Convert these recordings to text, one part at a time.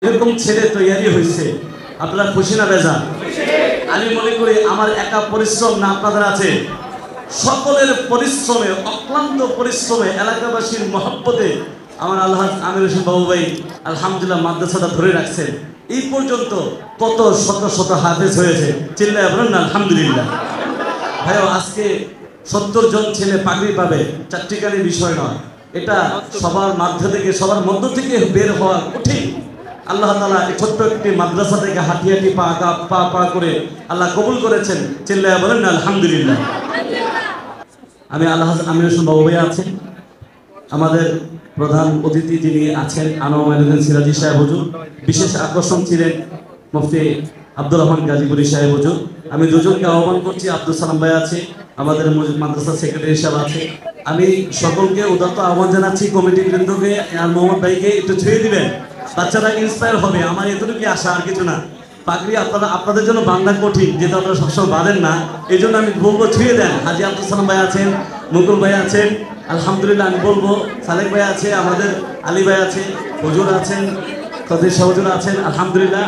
এরকম ছেলে তৈরি হয়েছে, আপনারা খুশি না বেজা? আমি মনে করি আমার একা পরিশ্রম না, আপনাদের আছে সকলের পরিশ্রমে, অক্লান্ত পরিশ্রমে, এলাকাবাসীর মহব্বতে আমার আল্লাহ আমির হোসেন বাবু ভাই আলহামদুলিল্লাহ মাদ্রাসাটা ধরে রাখছেন। এই পর্যন্ত কত শত শত হাফেজ হয়েছে, চিল্লায় বলেন না আলহামদুলিল্লাহ। ভাইও আজকে 70 জন ছেলে পাগড়ি পাবে, চারটিকারী বিষয় নয়, এটা সবার মধ্য থেকে বের হওয়া কঠিন। আল্লাহ তাআলা এই ছোট্ট একটি মাদ্রাসা থেকে হাঁটি হাঁটি পা করে আল্লাহ কবুল করেছেন, চিল্লায় বলেন না আলহামদুলিল্লাহ। আমি আল্লাহ আমির হোসেন বাবু ভাই আছেন, আমাদের প্রধান অতিথি যিনি আছেন আনোয়ার সিরাজি সাহেব হুজুর, বিশেষ আকর্ষণ ছিলেন মুফতি আব্দুর রহমান গাজীপুরি সাহেব হুজুর। আমি দুজনকে আহ্বান করছি, আব্দুল সালাম ভাই আছে, আমাদের মাদ্রাসা সেক্রেটারি সাহেব আছে। আমি সকলকে উদাত্ত আহ্বান জানাচ্ছি, কমিটি বৃন্দকে আর মোহাম্মদ ভাইকে একটু ছুঁয়ে দিবেন, বাচ্চারা ইন্সপায়ার হবে। আমার এতটুকু আশা, আর কিছু না। পাগড়ি আপনাদের জন্য বাংলা কঠিন, যেটা আপনারা সবসময় বাঁধেন না, এই জন্য আমি বলবো ছুঁয়ে দেন। হাজি আব্দুল সালাম ভাই আছেন, মুকুল ভাই আছেন, আলহামদুলিল্লাহ আমি বলবো সালেক ভাই আছে, আমাদের আলী ভাই আছে, হুজুর আছেন, তাদের সহজুর আছেন, আলহামদুলিল্লাহ।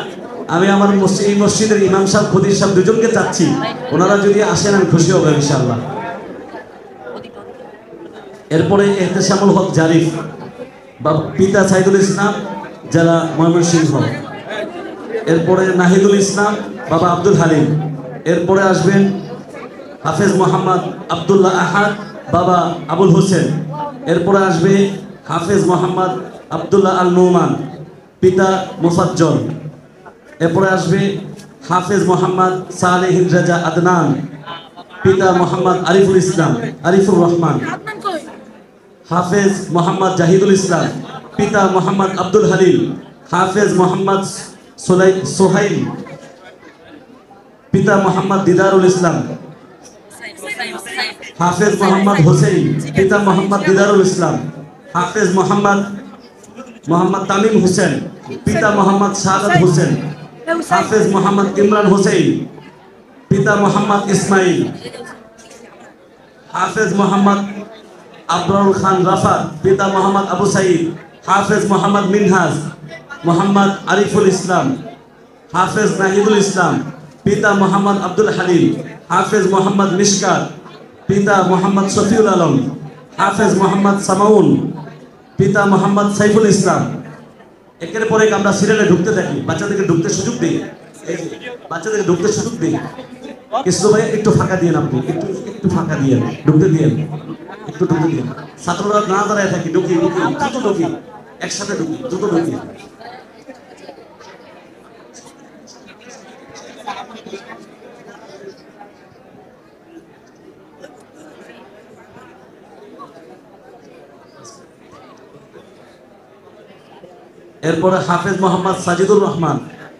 আমি আমার এই মসজিদের ইমাম সাহেব, খতিব সাহেব দুজনকে চাচ্ছি, ওনারা যদি আসেন আমি খুশি হব ইনশাআল্লাহ। এরপরে এহতেশামুল হক জারিফ বা পিতা সাইদুল ইসলাম জেলা ময়মনসিংহ, এরপরে নাহিদুল ইসলাম বাবা আব্দুল হালিম, এরপরে আসবেন হাফেজ মোহাম্মদ আব্দুল্লাহ আহাদ বাবা আবুল হোসেন, এরপরে আসবে হাফেজ মোহাম্মদ আব্দুল্লাহ আল নোমান পিতা মুফাজ্জল, এরপরে আসবে হাফেজ মোহাম্মদ সালেহ রাজা আদনান পিতা মোহাম্মদ আরিফুর রহমান, হাফেজ মোহাম্মদ জাহিদুল ইসলাম পিতা মোহাম্মদ আব্দুল হালিম, হাফেজ মোহাম্মদ সোহাইল পিতা মোহাম্মদ দিদারুল ইসলাম, হাফেজ মোহাম্মদ হোসেন পিতা মোহাম্মদ দিদারুল ইসলাম, হাফেজ মোহাম্মদ তামিম হোসেন পিতা মোহাম্মদ শাহাদাত হোসেন, হাফেজ মোহাম্মদ ইমরান হোসেন পিতা মোহাম্মদ ইসমাইল, হাফেজ মোহাম্মদ আবরারুল খান রাফাত পিতা মোহাম্মদ আবু সাইদ, হাফেজ মোহাম্মদ মিনহাজ মোহাম্মদ আরিফুল ইসলাম, হাফেজ নাহিদুল ইসলাম পিতা মোহাম্মদ আব্দুল হালিম, হাফেজ মোহাম্মদ মিশকাত পিতা মোহাম্মদ শফিউল আলম, হাফেজ মোহাম্মদ সামাউন পিতা মোহাম্মদ সাইফুল ইসলাম। একের পরে আমরা সিরিয়ালে ঢুকতে থাকি, বাচ্চাদেরকে ঢুকতে সুযোগ দিই, কিছু ভাই একটু ফাঁকা দিয়ে, আপনি একটু ফাঁকা দিয়ে ঢুকতে দিয়ে, ছাত্ররা না দাঁড়ায় থাকি, ঢুকি একসাথে ঢুকি। এরপরে হাফেজ মোহাম্মদ সাজিদুর রহমান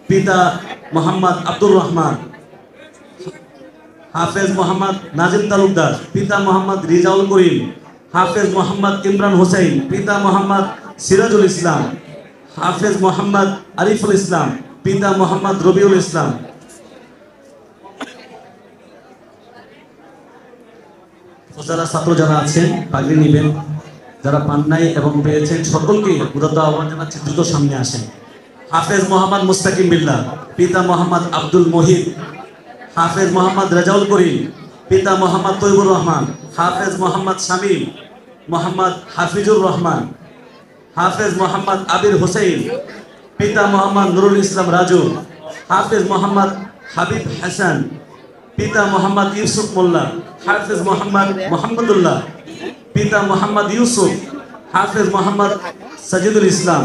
পিতা মোহাম্মদ আব্দুর রহমান, হাফেজ মোহাম্মদ নাজিম তালুকদার পিতা মোহাম্মদ রিজাউল করিম, হাফেজ মোহাম্মদ ইমরান হোসেন পিতা মোহাম্মদ সিরাজুল ইসলাম, হাফেজ মোহাম্মদ আরিফুল ইসলাম পিতা মোহাম্মদ রবিউল ইসলাম। যারা ছাত্র যারা আছেন পাগড়ি নিবেন, যারা পান নাই এবং পেয়েছেন সকলকে উদাত্ত আহ্বান জানাচ্ছি দ্রুত সামনে আসেন। হাফেজ মোহাম্মদ মুস্তাকিম বিল্লাহ পিতা মোহাম্মদ আব্দুল মহিদ, হাফেজ মোহাম্মদ রেজাউল করিম পিতা মোহাম্মদ তৈবুর রহমান, হাফেজ মোহাম্মদ শামীম মোহাম্মদ হাফিজুর রহমান, হাফেজ মোহাম্মদ আবির হোসেন পিতা মোহাম্মদ নুরুল ইসলাম রাজু, হাফেজ মোহাম্মদ হাবিব হাসান পিতা মোহাম্মদ ইউসুফ মোল্লা, হাফেজ মোহাম্মদ মোহাম্মদুল্লাহ পিতা মোহাম্মদ ইউসুফ, হাফেজ মোহাম্মদ সাজিদুল ইসলাম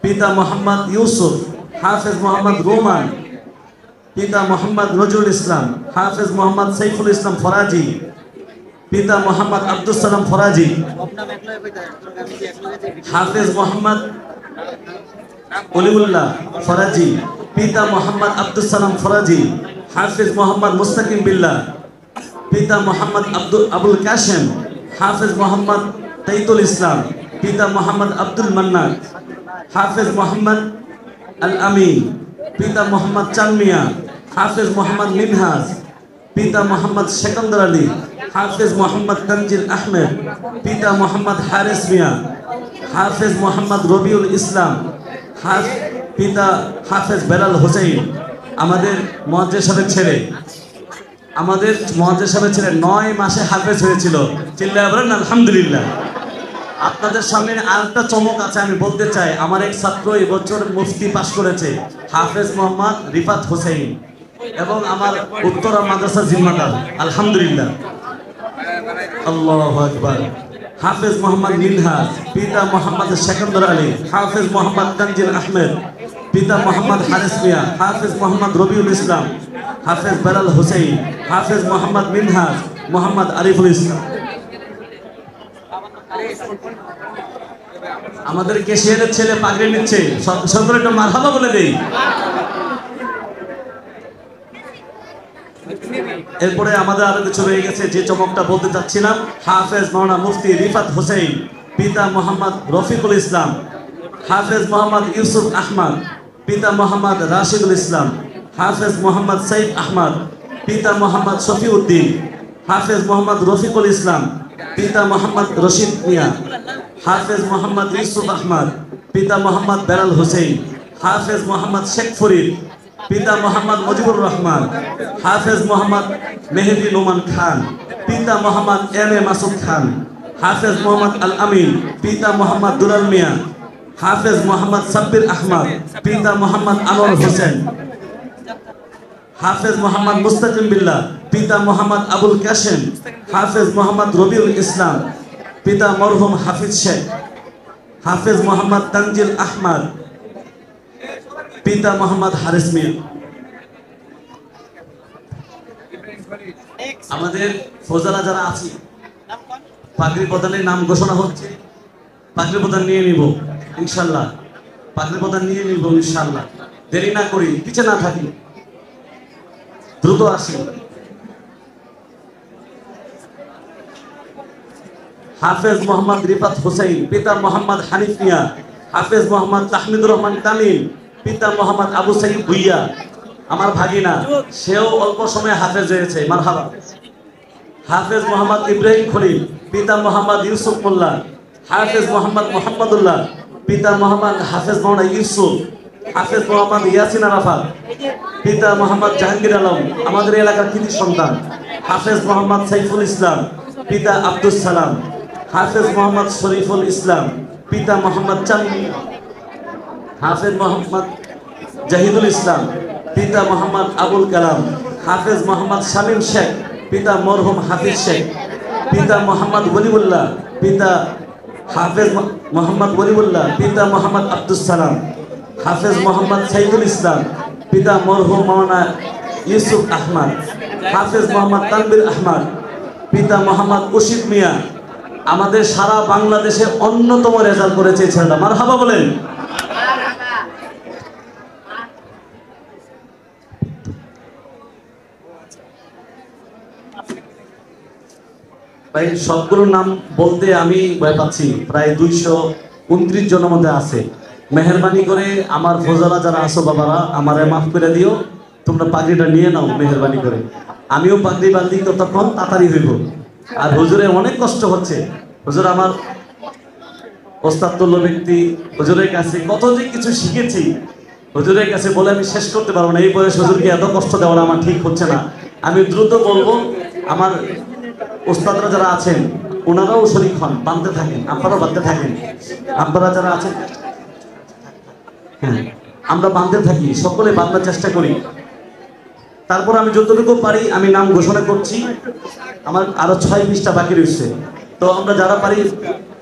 পিতা মোহাম্মদ ইউসুফ, হাফেজ মোহাম্মদ রোমান পিতা মোহাম্মদ নজরুল ইসলাম, হাফেজ মোহাম্মদ সাইফুল ইসলাম ফরাজি পিতা মোহাম্মদ আব্দুল সালাম ফরাজি, হাফেজ মোহাম্মদ অলিউল্লাহ ফরাজি পিতা মোহাম্মদ আব্দুল সালাম ফরাজি, হাফেজ মোহাম্মদ মুস্তাকিম বিল্লাহ পিতা মোহাম্মদ আবুল কাশেম, হাফেজ মোহাম্মদ তাইতুল ইসলাম পিতা মোহাম্মদ আব্দুল মান্নান, হাফেজ মোহাম্মদ আল আমিন পিতা মোহাম্মদ চানমিয়া, হাফেজ মোহাম্মদ মিনহাজ পিতা মোহাম্মদ সেকন্দর আলী, হাফেজ মোহাম্মদ তনজিল আহমেদ পিতা মোহাম্মদ হারিস মিয়া, হাফেজ মোহাম্মদ রবিউল ইসলাম, পিতা হাফেজ বেলাল হোসেন, আমাদের মুয়াজ্জিন সাহেবের ছেলে, আমাদের মুয়াজ্জিন সাহেবের ছেলে 9 মাসে হাফেজ হয়েছিল। চিল্লায়ে বলেন আলহামদুলিল্লাহ। আপনাদের সামনে আরেকটা চমক আছে, আমি বলতে চাই, আমার এক ছাত্র এবছর মুফতি পাশ করেছে, হাফেজ মোহাম্মদ রিফাত হোসেন, এবং আমার উত্তরা মাদ্রাসা জিম্মাদার, আলহামদুলিল্লাহ। আল্লাহু আকবার। হাফেজ মোহাম্মদ মিনহাজ, পিতা মোহাম্মদ সেকেন্দর আলী, হাফেজ মোহাম্মদ তানজিল আহমেদ, পিতা মোহাম্মদ হারিস মিয়া, হাফেজ মোহাম্মদ রবিউল ইসলাম, হাফেজ বেলাল হোসেন, হাফেজ মোহাম্মদ মিনহাজ, মোহাম্মদ আরিফুল ইসলাম। আমাদের কেশিয়ারের ছেলে পাগড়ি নিচ্ছে, সকলে একটা মারহাবা বলে দেই। এরপরে আমাদের আরো কিছু রয়ে গেছে, যে চমকটা বলতে চাচ্ছিলাম, হাফেজ মাওলানা মুফতি রিফাত হোসেন, পিতা মোহাম্মদ রফিকুল ইসলাম, হাফেজ মোহাম্মদ ইউসুফ আহমদ, পিতা মোহাম্মদ রাশিদুল ইসলাম, হাফেজ মোহাম্মদ সাইফ আহমদ, পিতা মোহাম্মদ শফিউদ্দিন, হাফেজ মোহাম্মদ রফিকুল ইসলাম, পিতা মোহাম্মদ রশিদ মিয়া, হাফেজ মোহাম্মদ ইউসুফ আহমদ, পিতা মোহাম্মদ বেলাল হোসেন, হাফেজ মোহাম্মদ শেখ ফরিদ, পিতা মোহাম্মদ মুজিবুর রহমান, হাফেজ মোহাম্মদ মেহেদি নোমান খান, পিতা মোহাম্মদ এম এ মাসুদ খান, হাফেজ মোহাম্মদ আল আমিন, পিতা মোহাম্মদ দুলাল মিয়া, হাফেজ মোহাম্মদ সাব্বির আহমদ, পিতা মোহাম্মদ আনোয়ার হোসেন, হাফেজ মোহাম্মদ মুস্তাকিম বিল্লাহ, পিতা মোহাম্মদ আবুল কাশেম, হাফেজ মোহাম্মদ রবিউল ইসলাম, পিতা মরহুম হাফিজ শেখ, হাফেজ মোহাম্মদ তানজিল আহমদ, পিতা মোহাম্মদ হারিস মিয়া। আমাদের ফৌজারা যারা আছি, পাগড়ি প্রদানের নাম ঘোষণা হচ্ছে, পাগড়ি প্রদান নিয়ে নিব ইনশাল্লাহ, পাগড়ি প্রদান নিয়ে নিব ইনশাল্লাহ। দেরি না করি, পিছে না থাকি, দ্রুত আসি। হাফেজ মোহাম্মদ রিফাত হোসেন, পিতা মোহাম্মদ হানিফ মিয়া, হাফেজ মোহাম্মদ তাহমিদুর রহমান তামিম, পিতা মোহাম্মদ আবু সাইদ ভুইয়া, আমার ভাগিনা, সেও অল্প সময়ে হাফেজ হয়েছে, মারহাবা। হাফেজ মোহাম্মদ ইব্রাহিম খলিল, পিতা মোহাম্মদ ইউসুফ মোল্লা, হাফেজ মোহাম্মদ মোহাম্মদুল্লাহ, পিতা মোহাম্মদ হাফেজ মাওলানা ইউসুফ, হাফেজ মোহাম্মদ ইয়াসিন আরাফাত, পিতা মোহাম্মদ জাহাঙ্গীর আলম, আমাদের এলাকার কৃতি সন্তান, হাফেজ মোহাম্মদ সাইফুল ইসলাম, পিতা আব্দুল সালাম, হাফেজ মোহাম্মদ শরীফুল ইসলাম, পিতা মোহাম্মদ চান্দি, হাফেজ মোহাম্মদ জাহিদুল ইসলাম, পিতা মোহাম্মদ আবুল কালাম, হাফেজ মোহাম্মদ শামীম শেখ, পিতা মরহুম হাফিজ শেখ, পিতা মোহাম্মদ ওলিউল্লাহ, পিতা হাফেজ মোহাম্মদ ওলিউল্লাহ, পিতা মোহাম্মদ আব্দুল সালাম, হাফেজ মোহাম্মদ সাইদুল ইসলাম, পিতা মরহুম মাওলানা ইউসুফ আহমদ, হাফেজ মোহাম্মদ তানবির আহমদ, পিতা মোহাম্মদ উশিদ মিয়া। আমাদের সারা বাংলাদেশে অন্যতম রেজাল্ট করেছে ছেলেটা, মারহাবা বলেন। ভাই সবগুলোর নাম বলতে আমি ভয় পাচ্ছি, প্রায় 229 জনের মধ্যে আছে। মেহরবানি করে আমার ফৌজারা যারা আসো বাবারা, আমারে মাফ করে দিও, তোমরা পাগড়িটা নিয়ে নাও মেহরবানি করে। আমিও পাগড়ি বাঁধি, ততক্ষণ তাড়াতাড়ি হইব। আর হুজুরের অনেক কষ্ট হচ্ছে, হুজুর আমার ওস্তাদতুল্য ব্যক্তি, হুজুরের কাছে কত যে কিছু শিখেছি, হুজুরের কাছে বলে আমি শেষ করতে পারবো না। এই বয়স হুজুরকে এত কষ্ট দেওয়া আমার ঠিক হচ্ছে না। আমি দ্রুত বলবো, আমার ওস্তাদরা যারা আছেন ওনারাও শরীক হন, বাঁধতে থাকেন, আপনারাও বাঁধতে থাকেন। আপনারা যারা আছেন, হ্যাঁ আমরা বাঁধতে থাকি, সকলে বাঁধার চেষ্টা করি। তারপর আমি যতটুকু পারি আমি নাম ঘোষণা করছি, আমার আরো 6 পৃষ্ঠা বাকি রয়েছে, তো আমরা যারা পারি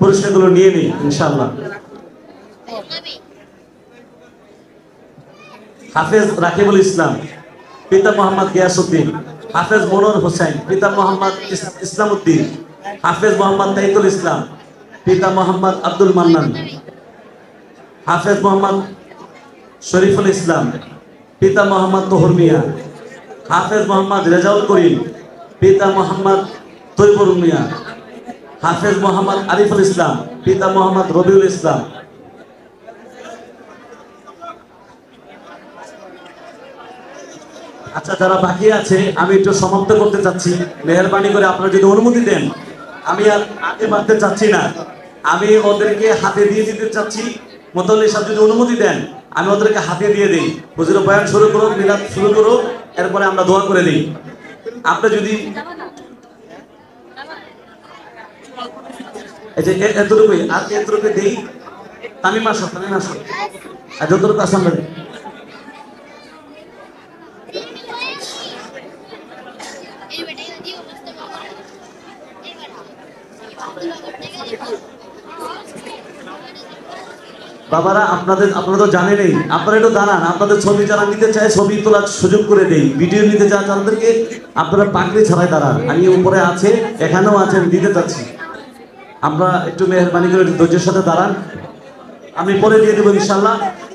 পুরস্কারগুলো নিয়ে নিই ইনশাআল্লাহ। হাফেজ রাকিবুল ইসলাম, পিতা মোহাম্মদ গিয়াসউদ্দিন, হাফেজ মনোর হোসেন, পিতা মোহাম্মদ ইসলাম উদ্দিন, হাফেজ মোহাম্মদ তাইতুল ইসলাম, পিতা মোহাম্মদ আব্দুল মান্নান, হাফেজ মোহাম্মদ শরীফুল ইসলাম, পিতা মোহাম্মদ তোহর মিয়া, হাফেজ মোহাম্মদ রেজাউল করিম, পিতা মোহাম্মদ তৈবুর মিয়া, হাফেজ মোহাম্মদ আরিফুল ইসলাম, পিতা মোহাম্মদ রবিউল ইসলাম। আচ্ছা, যারা বাকি আছে আমি একটু সমাপ্ত করতে চাচ্ছি, মেহরবানি করে আপনারা যদি অনুমতি দেন। আমি আর আগে বাঁধতে চাচ্ছি না, আমি ওদেরকে হাতে দিয়ে দিতে চাচ্ছি। মোতাল্লি সাহেব যদি অনুমতি দেন আমি ওদেরকে হাতে দিয়ে দিই, হুজুর বয়ান শুরু করো, মিলাদ শুরু করো, এরপরে আমরা দোয়া করে দিই। আপনি যদি এই যে এতটুকুই আর এতটুকু দিই, তামিম আসো আর যতটুকু আছে আমরা দিই। বাবারা আপনারা তো জানেনই, আপনারা একটু দাঁড়ান, আপনাদের ছবি যারা নিতে চায় ছবি তোলার সুযোগ করে দেই, ভিডিও নিতে চায় তাদেরকে আপনারা পাগড়ি ছাড়াই দাঁড়ান। আমি উপরে আছে, এখানেও আছেন, দিতে চাচ্ছি। আমরা একটু মেহরবানি করে ধৈর্যের সাথে দাঁড়ান, আমি পরে দিয়ে দেবো ইনশাল্লাহ।